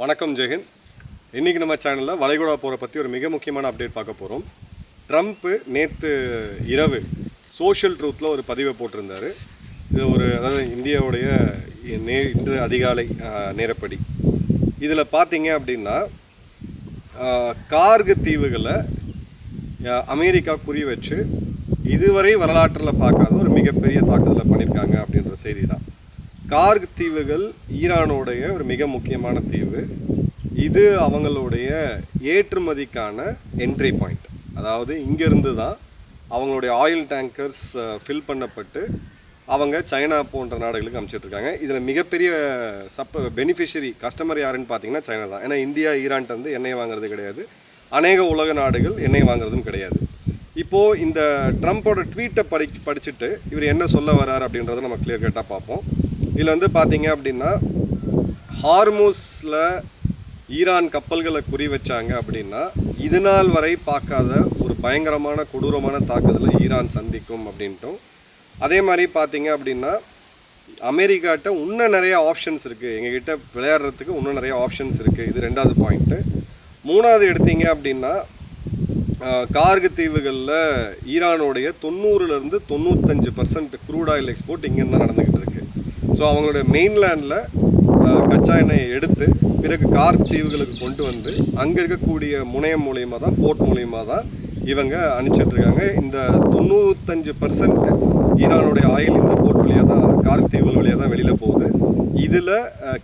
வணக்கம் ஜெகன். இன்றைக்கி நம்ம சேனலில் வளைகுடா போரை பற்றி ஒரு மிக முக்கியமான அப்டேட் பார்க்க போகிறோம். ட்ரம்ப்பு நேற்று இரவு சோஷியல் ட்ரூத்தில் ஒரு பதிவை போட்டிருந்தார். இது அதாவது இந்தியாவுடைய இன்று அதிகாலை நேரப்படி. இதில் பார்த்தீங்க அப்படின்னா கார்கு தீவுகளை அமெரிக்கா குறி வச்சு இதுவரை வரலாற்றில் பார்க்காத ஒரு மிகப்பெரிய தாக்குதலை பண்ணியிருக்காங்க அப்படின்ற செய்தி தான். கார்க் தீவுகள் ஈரானுடைய ஒரு மிக முக்கியமான தீவு. இது அவங்களுடைய ஏற்றுமதிக்கான என்ட்ரி பாயிண்ட். அதாவது இங்கேருந்து தான் அவங்களுடைய ஆயில் டேங்கர்ஸ் ஃபில் பண்ணப்பட்டு அவங்க சைனா போன்ற நாடுகளுக்கு அனுப்பிச்சிட்ருக்காங்க. இதில் மிகப்பெரிய பெனிஃபிஷரி கஸ்டமர் யாருன்னு பார்த்தீங்கன்னா சைனா தான். ஏன்னா இந்தியா ஈரான்ட்டு வந்து எண்ணெய் வாங்குறது கிடையாது, அநேக உலக நாடுகள் எண்ணெய் வாங்குறதும் கிடையாது. இப்போது இந்த ட்ரம்ப்போட ட்வீட்டை படிச்சுட்டு இவர் என்ன சொல்ல வர்றார் அப்படின்றத நம்ம கிளியர் கட்டாக பார்ப்போம். இதில் வந்து பார்த்தீங்க அப்படின்னா ஹார்மூஸில் ஈரான் கப்பல்களை குறி வச்சாங்க அப்படின்னா இது நாள் வரை பார்க்காத ஒரு பயங்கரமான கொடூரமான தாக்குதலை ஈரான் சந்திக்கும் அப்படின்ட்டும், அதே மாதிரி பார்த்தீங்க அப்படின்னா அமெரிக்காட்ட இன்னும் நிறைய ஆப்ஷன்ஸ் இருக்குது, எங்ககிட்ட விளையாடுறதுக்கு இன்னும் நிறைய ஆப்ஷன்ஸ் இருக்குது. இது ரெண்டாவது பாயிண்ட்டு. மூணாவது எடுத்தீங்க அப்படின்னா கார்கு தீவுகளில் ஈரானுடைய 90% 95% க்ரூட் ஆயில் எக்ஸ்போர்ட் இங்கேருந்து தான் நடந்துக்கிட்டு இருக்குது. ஸோ அவங்களுடைய மெயின்லேண்டில் கச்சா எண்ணெயை எடுத்து பிறகு கார்க் தீவுகளுக்கு கொண்டு வந்து அங்கே இருக்கக்கூடிய முனையம் மூலியமாக தான், போர்ட் மூலியமாக தான் இவங்க அனுப்பிச்சிட்ருக்காங்க. இந்த 95% ஈரானுடைய ஆயில் இந்த போர்ட் வழியாக தான், கார்க் தீவுகள் வழியாக தான் வெளியில் போகுது. இதில்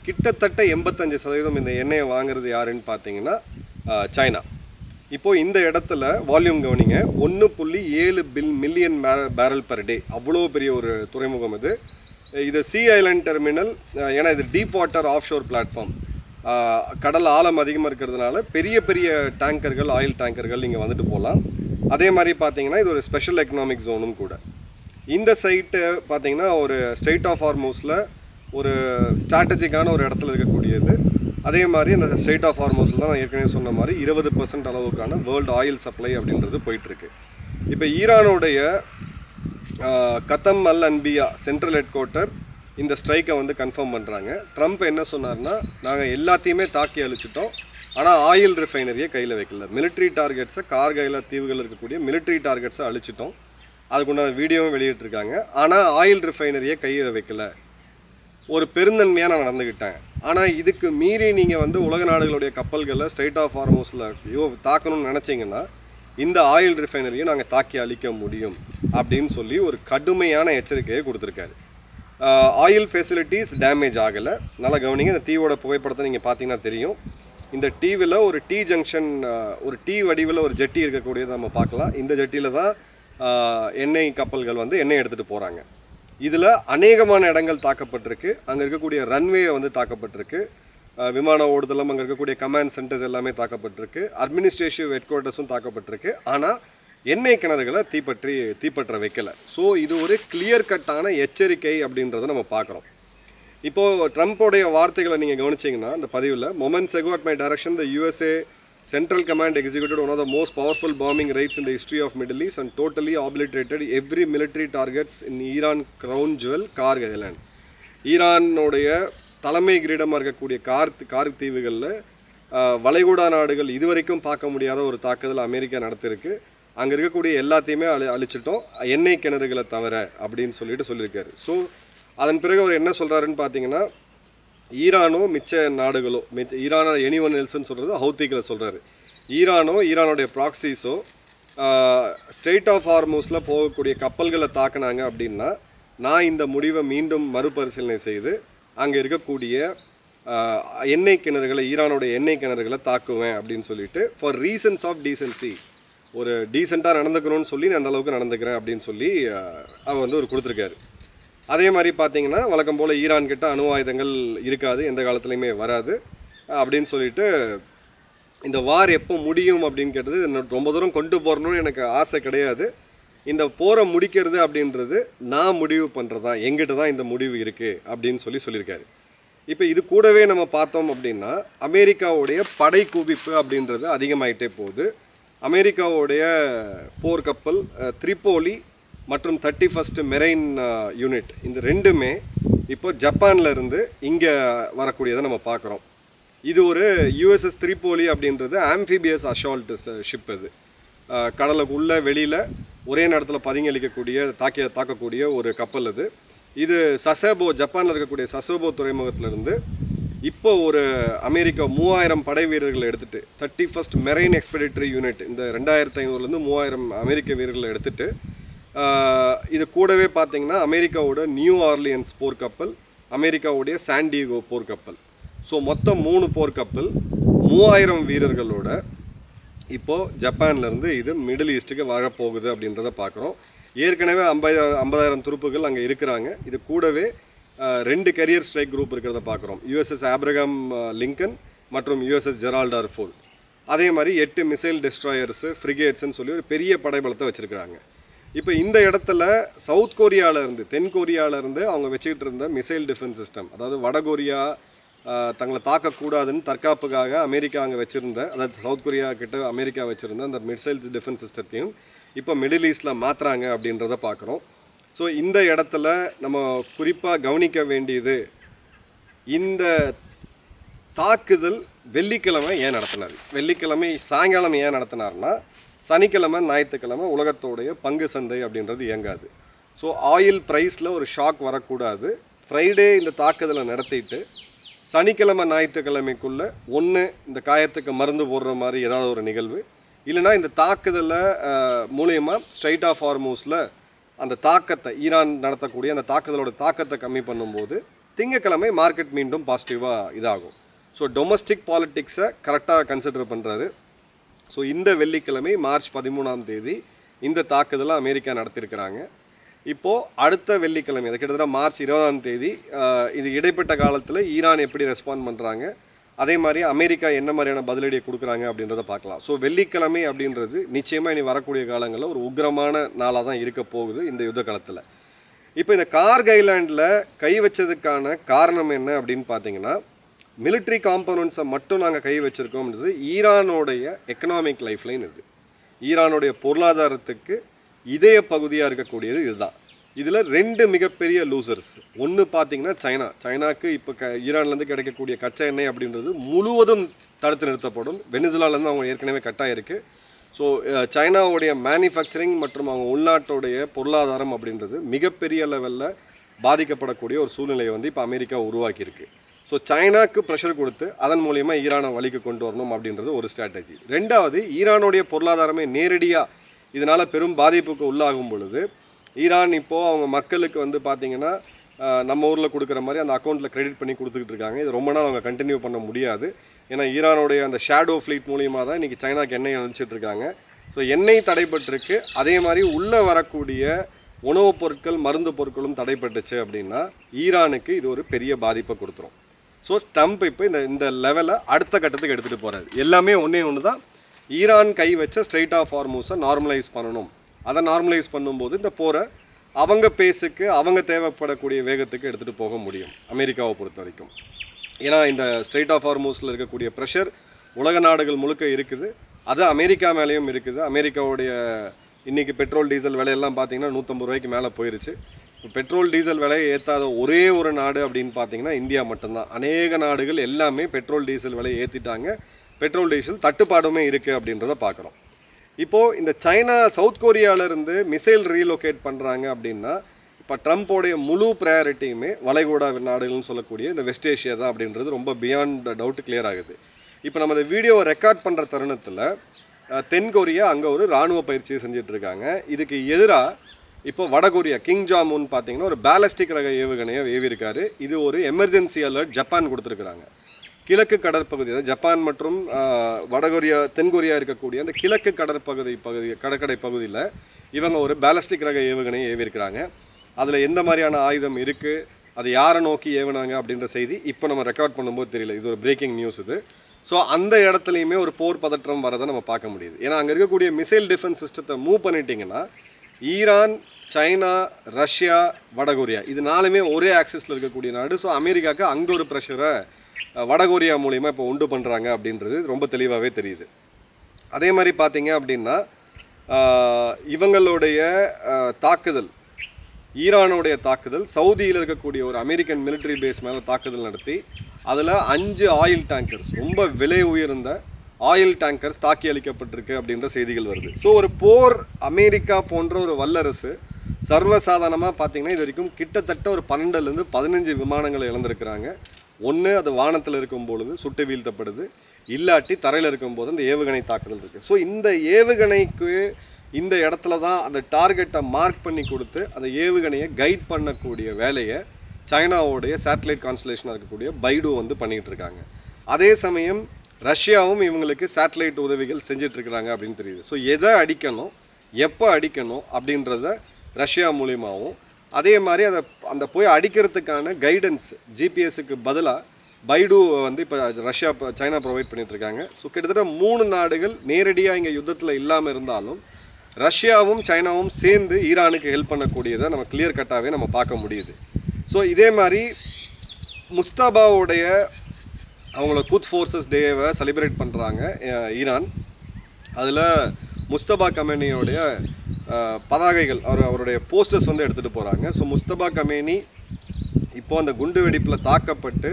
கிட்டத்தட்ட 85% இந்த எண்ணெயை வாங்குறது யாருன்னு பார்த்தீங்கன்னா சைனா. இப்போது இந்த இடத்துல வால்யூம் கவனிங்க, 1.7 மில்லியன் பேரல் பர் டே. அவ்வளோ பெரிய ஒரு துறைமுகம் இது. இது சி ஐலண்ட் டெர்மினல். ஏன்னா இது deep water of sure platform. கடல் ஆழம் அதிகமாக இருக்கிறதுனால பெரிய பெரிய டேங்கர்கள், ஆயில் டேங்கர்கள் இங்கே வந்துட்டு போகலாம். அதே மாதிரி பார்த்தீங்கன்னா இது ஒரு ஸ்பெஷல் எக்கனாமிக் ஜோனும் கூட. இந்த சைட்டு பார்த்தீங்கன்னா ஒரு ஸ்ட்ரெயிட் ஆஃப் ஹார்மூஸில் ஒரு ஸ்ட்ராட்டஜிக்கான ஒரு இடத்துல இருக்கக்கூடியது. அதே மாதிரி அந்த ஸ்ட்ரெயிட் ஆஃப் ஹார்மூஸில் தான் நான் ஏற்கனவே சொன்ன மாதிரி 20% அளவுக்கான வேர்ல்டு ஆயில் சப்ளை அப்படின்றது போயிட்டுருக்கு. இப்போ ஈரானுடைய கத்தம் அல் அன்பியா சென்ட்ரல் ஹெட் குவார்ட்டர் இந்த ஸ்ட்ரைக்கை வந்து கன்ஃபார்ம் பண்ணுறாங்க. ட்ரம்ப் என்ன சொன்னார்னா, நாங்கள் எல்லாத்தையுமே தாக்கி அழிச்சிட்டோம், ஆனால் ஆயில் ரிஃபைனரியை கையில் வைக்கல. மிலிட்ரி டார்கெட்ஸை கார்கைல தீவுகள் இருக்கக்கூடிய மிலிட்ரி டார்கெட்ஸை அழிச்சிட்டோம், அதுக்குண்டான வீடியோவும் வெளியிட்டிருக்காங்க. ஆனால் ஆயில் ரிஃபைனரியை கையில் வைக்கல, ஒரு பெருந்தன்மையாக நான் நடந்துக்கிட்டேன். ஆனால் இதுக்கு மீறி நீங்கள் வந்து உலக நாடுகளுடைய கப்பல்களை ஸ்ட்ரெயிட் ஆஃப் ஹார்மூஸில் தாக்கணும்னு நினச்சிங்கன்னா இந்த ஆயில் ரிஃபைனரியை நாங்கள் தாக்கி அழிக்க முடியும் அப்படின்னு சொல்லி ஒரு கடுமையான எச்சரிக்கையை கொடுத்துருக்காரு. ஆயில் ஃபெசிலிட்டிஸ் டேமேஜ் ஆகலை. நல்லா கவனிங்க, இந்த தீவோட புகைப்படத்தை நீங்கள் பார்த்தீங்கன்னா தெரியும். இந்த தீவில் ஒரு டீ ஜங்ஷன், ஒரு டீ வடிவில் ஒரு ஜெட்டி இருக்கக்கூடியதை நம்ம பார்க்கலாம். இந்த ஜெட்டியில் தான் எண்ணெய் கப்பல்கள் வந்து எண்ணெய் எடுத்துகிட்டு போகிறாங்க. இதில் அநேகமான இடங்கள் தாக்கப்பட்டிருக்கு. அங்கே இருக்கக்கூடிய ரன்வேயை வந்து தாக்கப்பட்டிருக்கு, விமான ஓடுதலும், அங்கே இருக்கக்கூடிய கமாண்ட் சென்டர்ஸ் எல்லாமே தாக்கப்பட்டிருக்கு, அட்மினிஸ்ட்ரேட்டிவ் ஹெட் குவார்ட்டர்ஸும் தாக்கப்பட்டிருக்கு. ஆனால் எண்ணெய் கிணறுகளை தீப்பற்ற வைக்கலை. ஸோ இது ஒரு கிளியர் கட்டான எச்சரிக்கை அப்படின்றத நம்ம பார்க்குறோம். இப்போது ட்ரம்ப்போடைய வார்த்தைகளை நீங்கள் கவனிச்சிங்கன்னா இந்த பதிவில், moments ago at my direction the USA Central Command executed one of the most powerful bombing raids in the history of Middle East and totally obliterated every military targets in Iran crown jewel Kharg island. ஈரானுடைய தலைமை கிரீடமாக இருக்கக்கூடிய கார்க் தீவுகளில் வளைகுடா நாடுகள் இதுவரைக்கும் பார்க்க முடியாத ஒரு தாக்குதல் அமெரிக்கா நடத்திருக்கு. அங்கே இருக்கக்கூடிய எல்லாத்தையுமே அழிச்சிட்டோம், எண்ணெய் கிணறுகளை தவிர அப்படின்னு சொல்லியிருக்காரு. ஸோ அதன் பிறகு அவர் என்ன சொல்கிறாருன்னு பார்த்தீங்கன்னா, ஈரானோ மிச்ச நாடுகளோ, ஈரானோ எனிவன் எல்ஸ்ன்னு சொல்கிறது ஹவுத்திகளை சொல்கிறாரு. ஈரானுடைய ப்ராக்சிஸோ ஸ்ட்ரெயிட் ஆஃப் ஹார்மூஸில் போகக்கூடிய கப்பல்களை தாக்குனாங்க அப்படின்னா நான் இந்த முடிவை மீண்டும் மறுபரிசீலனை செய்து அங்கே இருக்கக்கூடிய எண்ணெய் கிணறுகளை, ஈரானுடைய எண்ணெய் கிணறுகளை தாக்குவேன் அப்படின்னு சொல்லிட்டு, ஃபார் ரீசன்ஸ் ஆஃப் டீசன்சி, ஒரு டீசெண்டாக நடந்துக்கணும்னு சொல்லி நான் அந்தளவுக்கு நடந்துக்கிறேன் அப்படின்னு சொல்லி அவர் வந்து ஒரு கொடுத்துருக்காரு. அதே மாதிரி பார்த்தீங்கன்னா வழக்கம் போல் ஈரான் கிட்ட அணு ஆயுதங்கள் இருக்காது, எந்த காலத்துலையுமே வராது அப்படின்னு சொல்லிட்டு, இந்த வார் எப்போ முடியும் அப்படின்னு கேட்டது, ரொம்ப தூரம் கொண்டு போகிறணும்னு எனக்கு ஆசை கிடையாது, இந்த போரை முடிக்கிறது அப்படின்றது நான் முடிவு பண்ணுறது தான், எங்கிட்ட தான் இந்த முடிவு இருக்குது அப்படின்னு சொல்லியிருக்காரு. இப்போ இது கூடவே நம்ம பார்த்தோம் அப்படின்னா அமெரிக்காவுடைய படை குவிப்பு அப்படின்றது அதிகமாகிட்டே போகுது. அமெரிக்காவுடைய போர்க்கப்பல் த்ரிபோலி மற்றும் 31st மெரைன் யூனிட், இந்த ரெண்டுமே இப்போ ஜப்பானில் இருந்து இங்கே வரக்கூடியதை நம்ம பார்க்குறோம். இது ஒரு USS திரிபோலி அப்படின்றது ஆம்ஃபிபியஸ் அசால்ட் ஷிப். இது கடலுக்குள்ளே வெளியில் ஒரே நேரத்தில் பதுங்கி அளிக்கக்கூடிய தாக்கக்கூடிய ஒரு கப்பல் அது. இது சசோபோ, ஜப்பானில் இருக்கக்கூடிய சசோபோ துறைமுகத்திலிருந்து இப்போ ஒரு அமெரிக்கா 3000 படை வீரர்களை எடுத்துகிட்டு 31st மெரைன் எக்ஸ்பெடிட்டரி யூனிட் இந்த 2500லேருந்து 3000 அமெரிக்க வீரர்களை எடுத்துகிட்டு இது கூடவே பார்த்திங்கன்னா அமெரிக்காவோட நியூ ஆர்லியன்ஸ் போர்க்கப்பல், அமெரிக்காவுடைய சாண்டிகோ போர்க்கப்பல். ஸோ மொத்தம் 3 போர்க்கப்பல் 3000 வீரர்களோட இப்போது ஜப்பான்லேருந்து இது மிடில் ஈஸ்ட்டுக்கு வரப்போகுது அப்படின்றத பார்க்குறோம். ஏற்கனவே 50,000 துருப்புகள் அங்கே இருக்கிறாங்க. இது கூடவே 2 கரியர் ஸ்ட்ரைக் குரூப் இருக்கிறத பார்க்குறோம். USS ஆப்ரகாம் லிங்கன் மற்றும் USS ஜெரால்ட் ஆர் ஃபோர்ட். அதே மாதிரி 8 மிசைல் டெஸ்ட்ராயர்ஸு, ஃப்ரிகேட்ஸ்ன்னு சொல்லி ஒரு பெரிய படைபலத்தை வச்சுருக்கிறாங்க. இப்போ இந்த இடத்துல சவுத் கொரியாவிலேருந்து தென் கொரியாவிலேருந்து அவங்க வச்சுக்கிட்டு இருந்த மிசைல் டிஃபென்ஸ் சிஸ்டம், அதாவது வடகொரியா தங்களை தாக்கக்கூடாதுன்னு தற்காப்புக்காக அமெரிக்கா அங்கே வச்சுருந்த, அதாவது சவுத் கொரியா கிட்ட அமெரிக்கா வச்சுருந்த அந்த மிசைல் டிஃபென்ஸ் சிஸ்டத்தையும் இப்போ மிடில் ஈஸ்டில் மாற்றுறாங்க அப்படின்றத பார்க்குறோம். ஸோ இந்த இடத்துல நம்ம குறிப்பாக கவனிக்க வேண்டியது, இந்த தாக்குதல் வெள்ளிக்கிழமை ஏன் நடத்தினார், வெள்ளிக்கிழமை சாயங்காலம் ஏன் நடத்தினார்னா சனிக்கிழமை ஞாயிற்றுக்கிழமை உலகத்தோடைய பங்கு சந்தை அப்படின்றது இயங்காது. ஸோ ஆயில் ப்ரைஸில் ஒரு ஷாக் வரக்கூடாது. ஃப்ரைடே இந்த தாக்குதலை நடத்திட்டு சனிக்கிழமை ஞாயிற்றுக்கிழமைக்குள்ளே ஒன்று இந்த காயத்துக்கு மருந்து போடுற மாதிரி ஏதாவது ஒரு நிகழ்வு, இல்லைனா இந்த தாக்குதலை மூலயமா ஸ்ட்ரைட் ஆஃப் ஹார்மூஸில் அந்த தாக்கத்தை ஈரான் நடத்தக்கூடிய அந்த தாக்குதலோட தாக்கத்தை கம்மி பண்ணும்போது திங்கக்கிழமை மார்க்கெட் மீண்டும் பாசிட்டிவாக இதாகும். ஸோ டொமஸ்டிக் பாலிட்டிக்ஸை கரெக்டாக கன்சிடர் பண்ணுறாரு. ஸோ இந்த வெள்ளிக்கிழமை மார்ச் 13ஆம் தேதி இந்த தாக்குதலை அமெரிக்கா நடத்தியிருக்கிறாங்க. இப்போது அடுத்த வெள்ளிக்கிழமை, அது கிட்டத்தட்ட மார்ச் 20ஆம் தேதி, இது இடைப்பட்ட காலத்தில் ஈரான் எப்படி ரெஸ்பாண்ட் பண்ணுறாங்க, அதே மாதிரி அமெரிக்கா என்ன மாதிரியான பதிலடியை கொடுக்குறாங்க அப்படின்றத பார்க்கலாம். ஸோ வெள்ளிக்கிழமை அப்படின்றது நிச்சயமாக இனி வரக்கூடிய காலங்களில் ஒரு உக்ரமான நாளாக தான் இருக்க போகுது இந்த யுத்த காலத்தில். இப்போ இந்த கார்க் ஐலாண்டில் கை வச்சதுக்கான காரணம் என்ன அப்படின்னு பார்த்தீங்கன்னா, மிலிட்ரி காம்பனன்ட்ஸை மட்டும் நாங்கள் கை வச்சுருக்கோம்ன்றது ஈரானோடைய எக்கனாமிக் லைஃப் லைன். இது ஈரானுடைய பொருளாதாரத்துக்கு இதய பகுதியாக இருக்கக்கூடியது இதுதான். இதில் 2 மிகப்பெரிய லூசர்ஸ். ஒன்று பார்த்திங்கன்னா சைனாக்கு இப்போ ஈரான்லேருந்து கிடைக்கக்கூடிய கச்சா எண்ணெய் அப்படின்றது முழுவதும் தடுத்து நிறுத்தப்படும். வெனிசுலாலேருந்து அவங்க ஏற்கனவே கட்டாயிருக்கு. ஸோ சைனாவுடைய மேனுஃபேக்சரிங் மற்றும் அவங்க உள்நாட்டோடைய பொருளாதாரம் அப்படின்றது மிகப்பெரிய லெவலில் பாதிக்கப்படக்கூடிய ஒரு சூழ்நிலையை வந்து இப்போ அமெரிக்கா உருவாக்கியிருக்கு. ஸோ சைனாக்கு ப்ரெஷர் கொடுத்து அதன் மூலிமா ஈரானை வழிக்கு கொண்டு வரணும் அப்படின்றது ஒரு ஸ்ட்ராட்டஜி. ரெண்டாவது, ஈரானுடைய பொருளாதாரமே நேரடியாக இதனால் பெரும் பாதிப்புக்கு உள்ளாகும் பொழுது ஈரான் இப்போது அவங்க மக்களுக்கு வந்து பார்த்திங்கன்னா நம்ம ஊரில் கொடுக்குற மாதிரி அந்த அக்கௌண்ட்டில் கிரெடிட் பண்ணி கொடுத்துக்கிட்டு இருக்காங்க. இது ரொம்ப நாள் அவங்க கண்டினியூ பண்ண முடியாது. ஏன்னா ஈரானுடைய அந்த ஷேடோ ஃப்ளீட் மூலியமாக தான் இன்றைக்கி சைனாக்கு எண்ணெய் அனுப்பிச்சிட்ருக்காங்க. ஸோ எண்ணெய் தடைப்பட்டிருக்கு. அதே மாதிரி உள்ளே வரக்கூடிய உணவுப் பொருட்கள், மருந்து பொருட்களும் தடைப்பட்டுச்சு அப்படின்னா ஈரானுக்கு இது ஒரு பெரிய பாதிப்பை கொடுத்துரும். ஸோ ட்ரம்ப் இப்போ இந்த லெவலை அடுத்த கட்டத்துக்கு எடுத்துகிட்டு போகிறாரு. எல்லாமே ஒன்று தான், ஈரான் கை வச்ச ஸ்ட்ரைட் ஆஃப் ஹார்மூஸை நார்மலைஸ் பண்ணணும். அதை நார்மலைஸ் பண்ணும்போது இந்த போரை அவங்க பேஸுக்கு, அவங்க தேவைப்படக்கூடிய வேகத்துக்கு எடுத்துகிட்டு போக முடியும் அமெரிக்காவை பொறுத்த வரைக்கும். ஏன்னா இந்த ஸ்ட்ரைட் ஆஃப் ஹார்மூஸில் இருக்கக்கூடிய ப்ரெஷர் உலக நாடுகள் முழுக்க இருக்குது. அது அமெரிக்கா மேலேயும் இருக்குது. அமெரிக்காவுடைய இன்றைக்கி பெட்ரோல் டீசல் விலையெல்லாம் பார்த்திங்கன்னா 150 ரூபாய்க்கு மேலே போயிடுச்சு. இப்போ பெட்ரோல் டீசல் விலையை ஏற்றாத ஒரே ஒரு நாடு அப்படின்னு பார்த்திங்கன்னா இந்தியா மட்டும்தான். அநேக நாடுகள் எல்லாமே பெட்ரோல் டீசல் விலையை ஏற்றிட்டாங்க. பெட்ரோல் டீசல் தட்டுப்பாடுமே இருக்குது அப்படின்றத பார்க்குறோம். இப்போது இந்த சைனா சவுத் கொரியாவிலேருந்து மிசைல் ரீலோகேட் பண்ணுறாங்க அப்படின்னா இப்போ ட்ரம்ப்போடைய முழு ப்ரையாரிட்டியுமே வளைகுடா நாடுகள்னு சொல்லக்கூடிய இந்த வெஸ்ட் ஏஷியா தான் அப்படின்றது ரொம்ப பியாண்ட் டவுட் கிளியர் ஆகுது. இப்போ நம்ம இந்த வீடியோவை ரெக்கார்ட் பண்ணுற தருணத்தில் தென் கொரியா அங்கே ஒரு இராணுவ பயிற்சியை செஞ்சிட்ருக்காங்க. இதுக்கு எதிராக இப்போ வடகொரியா கிங் ஜாமுன் பார்த்திங்கன்னா ஒரு பேலஸ்டிக் ரக ஏவுகணையை ஏவிருக்காரு. இது ஒரு எமர்ஜென்சி அலர்ட் ஜப்பான் கொடுத்துருக்குறாங்க. கிழக்கு கடற்பகுதி, அதாவது ஜப்பான் மற்றும் வடகொரியா தென்கொரியா இருக்கக்கூடிய அந்த கிழக்கு கடற்கரை பகுதியில் இவங்க ஒரு பேலஸ்டிக் ரக ஏவுகணையை ஏவிருக்கிறாங்க. அதில் எந்த மாதிரியான ஆயுதம் இருக்குது, அது யாரை நோக்கி ஏவினாங்க அப்படின்ற செய்தி இப்போ நம்ம ரெக்கார்ட் பண்ணும்போது தெரியல. இது ஒரு பிரேக்கிங் நியூஸ் இது. ஸோ அந்த இடத்துலையுமே ஒரு போர் பதற்றம் வரதை நம்ம பார்க்க முடியுது. ஏன்னா அங்கே இருக்கக்கூடிய மிசைல் டிஃபென்ஸ் சிஸ்டத்தை மூவ் பண்ணிட்டீங்கன்னா ஈரான், சைனா, ரஷ்யா, வடகொரியா இது 4மே ஒரே ஆக்சிஸில் இருக்கக்கூடிய நாடு. ஸோ அமெரிக்காவுக்கு அங்கே ஒரு ப்ரெஷரை வடகொரியா மூலிமா இப்போ உண்டு பண்ணுறாங்க அப்படின்றது ரொம்ப தெளிவாகவே தெரியுது. அதே மாதிரி பார்த்தீங்க அப்படின்னா இவங்களுடைய தாக்குதல் ஈரானுடைய தாக்குதல் சவுதியில் இருக்கக்கூடிய ஒரு அமெரிக்கன் மிலிட்ரி பேஸ் மேலே தாக்குதல் நடத்தி அதில் 5 ஆயில் டேங்கர்ஸ், ரொம்ப விலை உயர்ந்த ஆயில் டேங்கர்ஸ் தாக்கி அளிக்கப்பட்டிருக்கு அப்படின்ற செய்திகள் வருது. ஸோ ஒரு போர் அமெரிக்கா போன்ற ஒரு வல்லரசு சர்வசாதாரணமாக பார்த்திங்கன்னா இது வரைக்கும் கிட்டத்தட்ட ஒரு 12லேருந்து 15 விமானங்களை இழந்திருக்கிறாங்க. ஒன்று அது வானத்தில் இருக்கும் பொழுது சுட்டு வீழ்த்தப்படுது, இல்லாட்டி தரையில் இருக்கும்போது அந்த ஏவுகணை தாக்குதல் இருக்குது. ஸோ இந்த ஏவுகணைக்கு இந்த இடத்துல தான் அந்த டார்கெட்டை மார்க் பண்ணி கொடுத்து அந்த ஏவுகணையை கைட் பண்ணக்கூடிய வேலையை சைனாவுடைய சேட்டலைட் கான்ஸ்டலேஷனாக இருக்கக்கூடிய பைடு வந்து பண்ணிக்கிட்டு இருக்காங்க. அதே சமயம் ரஷ்யாவும் இவங்களுக்கு சேட்டலைட் உதவிகள் செஞ்சிட்ருக்கிறாங்க அப்படின்னு தெரியுது. ஸோ எதை அடிக்கணும், எப்போ அடிக்கணும் அப்படின்றத ரஷ்யா மூலியமாகவும், அதே மாதிரி அந்த போய் அடிக்கிறதுக்கான கைடன்ஸ் ஜிபிஎஸ்க்கு பதிலாக பைடு வந்து இப்போ சைனா ப்ரொவைட் பண்ணிகிட்ருக்காங்க. ஸோ கிட்டத்தட்ட 3 நாடுகள் நேரடியாக இங்கே யுத்தத்தில் இல்லாமல் இருந்தாலும் ரஷ்யாவும் சைனாவும் சேர்ந்து ஈரானுக்கு ஹெல்ப் பண்ணக்கூடியதை நம்ம கிளியர் கட்டாகவே நம்ம பார்க்க முடியுது. ஸோ இதே மாதிரி முஸ்தபாவுடைய அவங்களோட குத் ஃபோர்ஸஸ் டேவை செலிப்ரேட் பண்ணுறாங்க ஈரான். அதில் முஸ்தபா கமேனியோடைய பதாகைகள் அவருடைய போஸ்டர்ஸ் வந்து எடுத்துகிட்டு போகிறாங்க. ஸோ முஸ்தபா கமேனி இப்போது அந்த குண்டு வெடிப்பில் தாக்கப்பட்டு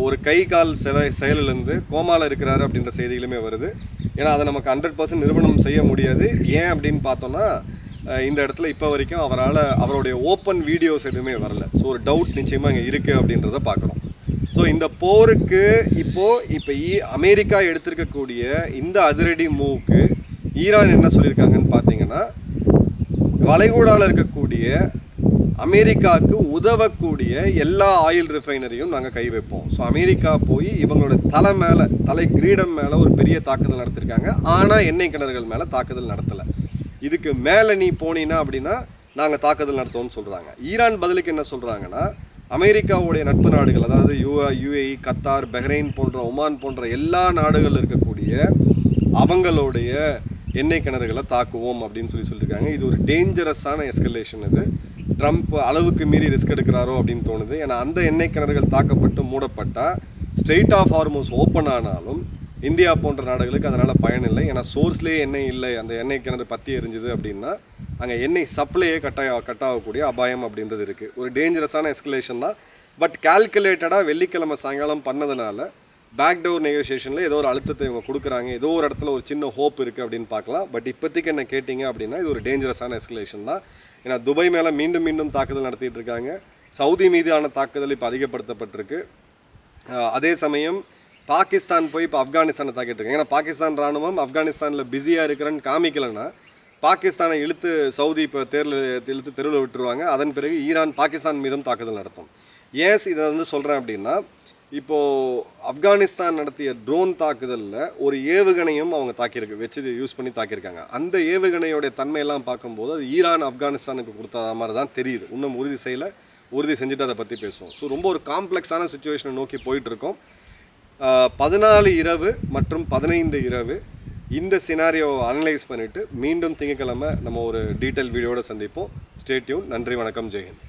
ஒரு கை கால் செயலிலேருந்து கோமாவில் இருக்கிறாரு அப்படின்ற செய்திகளுமே வருது. ஏன்னா அதை நமக்கு 100% நிரூபணம் செய்ய முடியாது. ஏன் அப்படின்னு பார்த்தோன்னா இந்த இடத்துல இப்போ வரைக்கும் அவருடைய ஓப்பன் வீடியோஸ் எதுவுமே வரல. ஸோ ஒரு டவுட் நிச்சயமாக இங்கே இருக்குது அப்படின்றத பார்க்குறோம். ஸோ இந்த போருக்கு இப்போ அமெரிக்கா எடுத்திருக்கக்கூடிய இந்த அதிரடி மூவுக்கு ஈரான் என்ன சொல்லியிருக்காங்கன்னு பார்த்தீங்கன்னா, வளைகுடாவில் இருக்கக்கூடிய அமெரிக்காவுக்கு உதவக்கூடிய எல்லா ஆயில் ரிஃபைனரியும் நாங்கள் கை வைப்போம். ஸோ அமெரிக்கா போய் இவங்களோட தலை கிரீடம் மேலே ஒரு பெரிய தாக்குதல் நடத்திருக்காங்க. ஆனால் எண்ணெய் கிணறுகள் மேலே தாக்குதல் நடத்தலை. இதுக்கு மேலே நீ போனீன்னா அப்படின்னா நாங்கள் தாக்குதல் நடத்துவோம்னு சொல்கிறாங்க. ஈரான் பதிலுக்கு என்ன சொல்கிறாங்கன்னா, அமெரிக்காவுடைய நட்பு நாடுகள், அதாவது யுஏஇ, கத்தார், பஹ்ரைன் போன்ற, ஒமான் போன்ற எல்லா நாடுகளில் இருக்கக்கூடிய அவங்களுடைய எண்ணெய் கிணறுகளை தாக்குவோம் அப்படின்னு சொல்லியிருக்காங்க. இது ஒரு டேஞ்சரஸான எஸ்கலேஷன். இது ட்ரம்ப் அளவுக்கு மீறி ரிஸ்க் எடுக்கிறாரோ அப்படின்னு தோணுது. ஏன்னா அந்த எண்ணெய் கிணறுகள் தாக்கப்பட்டு மூடப்பட்டால் ஸ்ட்ரெயிட் ஆஃப் ஹார்மோஸ் ஓப்பன் ஆனாலும் இந்தியா போன்ற நாடுகளுக்கு அதனால் பயன் இல்லை. ஏன்னா சோர்ஸ்லேயே எண்ணெய் இல்லை, அந்த எண்ணெய் கிணறு பற்றி எரிஞ்சுது அப்படின்னா அங்கே எண்ணெய் சப்ளையே கட்டாகக்கூடிய அபாயம் அப்படின்றது இருக்குது. ஒரு டேஞ்சரஸான எஸ்கலேஷன் தான். பட் கால்குலேட்டடாக வெள்ளிக்கிழமை சாயங்காலம் பண்ணதுனால பேக்டோர் நெகோசியேஷனில் ஏதோ ஒரு அழுத்தத்தை இவங்க கொடுக்குறாங்க. ஏதோ ஒரு இடத்துல ஒரு சின்ன ஹோப் இருக்குது அப்படின்னு பார்க்கலாம். பட் இப்போதைக்கு என்ன கேட்டிங்க அப்படின்னா இது ஒரு டேஞ்சரஸான எஸ்கலேஷன் தான். ஏன்னா துபாய் மேலே மீண்டும் தாக்குதல் நடத்திட்டு இருக்காங்க. சவுதி மீதான தாக்குதல் இப்போ அதிகப்படுத்தப்பட்டிருக்கு. அதே சமயம் பாகிஸ்தான் போய் இப்போ ஆப்கானிஸ்தானை தாக்கிட்டு இருக்காங்க. ஏன்னா பாகிஸ்தான் ராணுவம் ஆப்கானிஸ்தானில் பிஸியாக இருக்கிறன்னு காமிக்கலைன்னா பாகிஸ்தானை சவுதி இப்போ தெருவில் விட்டுருவாங்க. அதன் பிறகு ஈரான் பாகிஸ்தான் மீதும் தாக்குதல் நடத்தும். ஏன் இதை வந்து சொல்கிறேன் அப்படின்னா, இப்போது ஆப்கானிஸ்தான் நடத்திய ட்ரோன் தாக்குதலில் ஒரு ஏவுகணையும் அவங்க வச்சு யூஸ் பண்ணி தாக்கியிருக்காங்க. அந்த ஏவுகணையோடைய தன்மையெல்லாம் பார்க்கும்போது அது ஈரான் ஆப்கானிஸ்தானுக்கு கொடுத்த மாதிரி தான் தெரியுது. இன்னும் உறுதி செஞ்சுட்டு அதை பற்றி பேசுவோம். ஸோ ரொம்ப ஒரு காம்ப்ளெக்ஸான சுச்சுவேஷனை நோக்கி போயிட்டுருக்கோம். 14 இரவு மற்றும் 15 இரவு இந்த சினாரியோவை அனலைஸ் பண்ணிவிட்டு மீண்டும் திங்கட்கிழமை நம்ம ஒரு டீட்டெயில் வீடியோட சந்திப்போம். Stay tune. நன்றி, வணக்கம், ஜெய்ஹிந்த்.